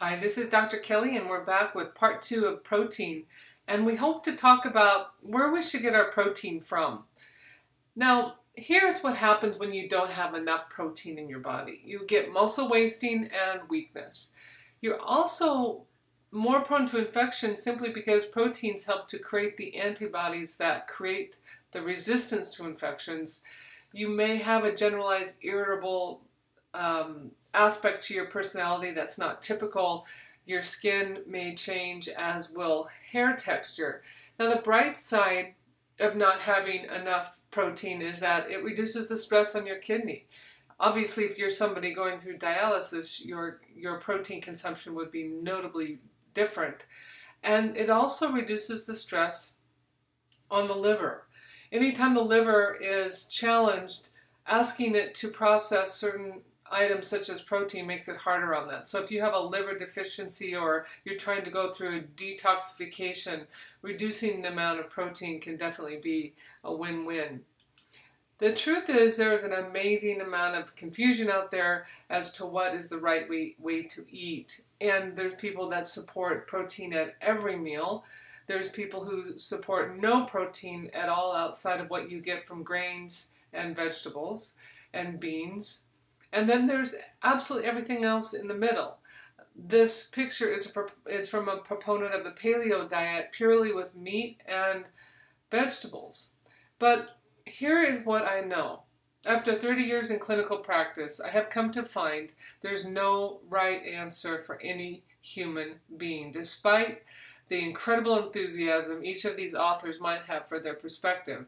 Hi, this is Dr. Kelly, and we're back with part two of protein. And we hope to talk about where we should get our protein from. Now, here's what happens when you don't have enough protein in your body: you get muscle wasting and weakness. You're also more prone to infection simply because proteins help to create the antibodies that create the resistance to infections. You may have a generalized irritable aspect to your personality that's not typical. Your skin may change, as will hair texture. Now, the bright side of not having enough protein is that it reduces the stress on your kidney. Obviously, if you're somebody going through dialysis, your protein consumption would be notably different. And it also reduces the stress on the liver. Anytime the liver is challenged, asking it to process certain items such as protein makes it harder on that. So if you have a liver deficiency or you're trying to go through a detoxification, reducing the amount of protein can definitely be a win-win. The truth is, there is an amazing amount of confusion out there as to what is the right way to eat. And there's people that support protein at every meal. There's people who support no protein at all outside of what you get from grains and vegetables and beans. And then there's absolutely everything else in the middle. This picture is from a proponent of the paleo diet, purely with meat and vegetables. But here is what I know. After 30 years in clinical practice, I have come to find there's no right answer for any human being, despite the incredible enthusiasm each of these authors might have for their perspective.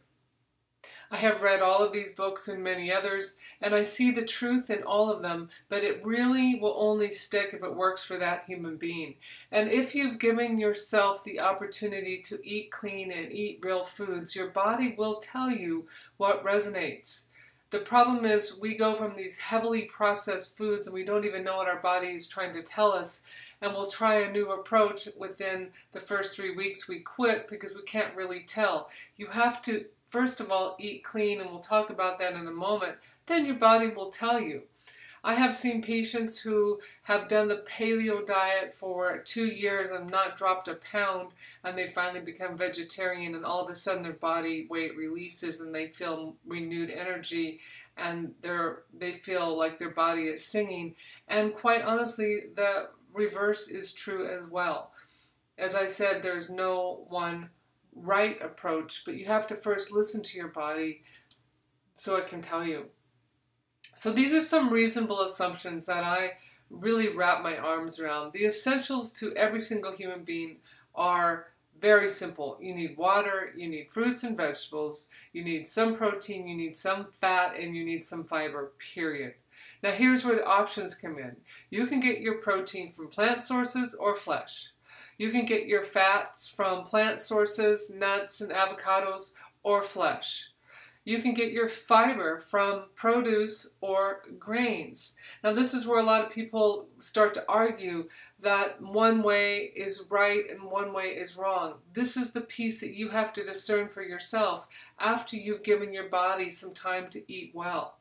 I have read all of these books and many others, and I see the truth in all of them, but it really will only stick if it works for that human being. And if you've given yourself the opportunity to eat clean and eat real foods, your body will tell you what resonates. The problem is we go from these heavily processed foods and we don't even know what our body is trying to tell us, and we'll try a new approach. Within the first 3 weeks we quit because we can't really tell. You have to first of all eat clean, and we'll talk about that in a moment. Then your body will tell you. I have seen patients who have done the paleo diet for 2 years and not dropped a pound, and they finally become vegetarian, and all of a sudden their body weight releases and they feel renewed energy, and they feel like their body is singing. And quite honestly, the reverse is true as well. As I said, there's no one right approach, but you have to first listen to your body so it can tell you. So these are some reasonable assumptions that I really wrap my arms around. The essentials to every single human being are very simple. You need water, you need fruits and vegetables, you need some protein, you need some fat, and you need some fiber, period. Now here's where the options come in. You can get your protein from plant sources or flesh. You can get your fats from plant sources, nuts and avocados, or flesh. You can get your fiber from produce or grains. Now this is where a lot of people start to argue that one way is right and one way is wrong. This is the piece that you have to discern for yourself after you've given your body some time to eat well.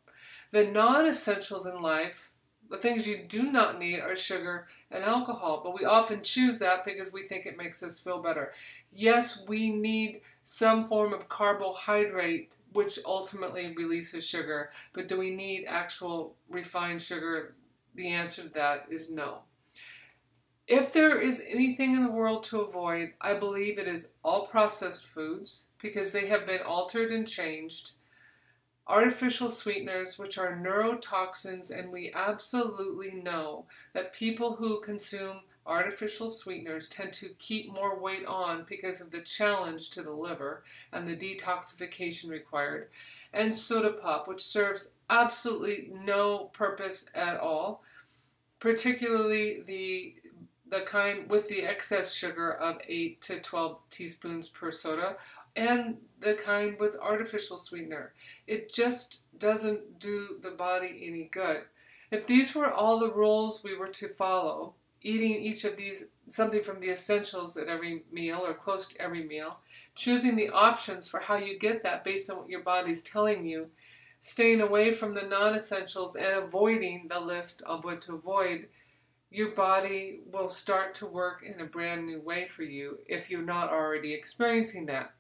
The non-essentials in life, the things you do not need, are sugar and alcohol, but we often choose that because we think it makes us feel better. Yes, we need some form of carbohydrate, which ultimately releases sugar, but do we need actual refined sugar? The answer to that is no. If there is anything in the world to avoid, I believe it is all processed foods, because they have been altered and changed. Artificial sweeteners, which are neurotoxins, and we absolutely know that people who consume artificial sweeteners tend to keep more weight on because of the challenge to the liver and the detoxification required. And soda pop, which serves absolutely no purpose at all, particularly the kind with the excess sugar of 8 to 12 teaspoons per soda, and the kind with artificial sweetener. It just doesn't do the body any good. If these were all the rules we were to follow, eating each of these, something from the essentials at every meal or close to every meal, choosing the options for how you get that based on what your body's telling you, staying away from the non-essentials and avoiding the list of what to avoid, your body will start to work in a brand new way for you if you're not already experiencing that.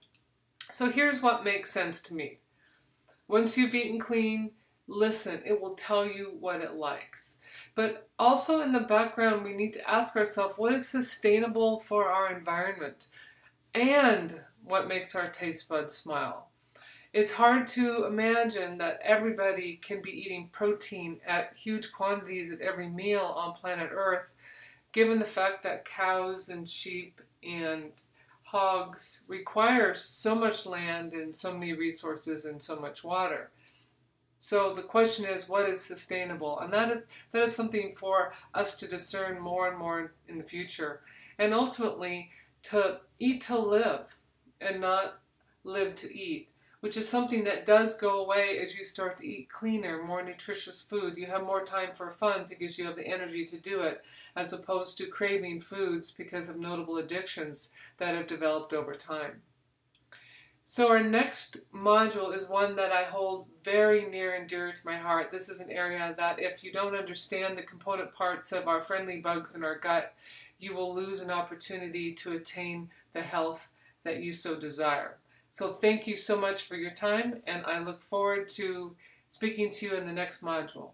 So here's what makes sense to me. Once you've eaten clean, listen, it will tell you what it likes. But also in the background, we need to ask ourselves what is sustainable for our environment and what makes our taste buds smile. It's hard to imagine that everybody can be eating protein at huge quantities at every meal on planet Earth, given the fact that cows and sheep and hogs require so much land and so many resources and so much water. So the question is, what is sustainable? And that is something for us to discern more and more in the future. And ultimately, to eat to live and not live to eat, which is something that does go away as you start to eat cleaner, more nutritious food. You have more time for fun because you have the energy to do it, as opposed to craving foods because of notable addictions that have developed over time. So our next module is one that I hold very near and dear to my heart. This is an area that if you don't understand the component parts of our friendly bugs in our gut, you will lose an opportunity to attain the health that you so desire. So thank you so much for your time, and I look forward to speaking to you in the next module.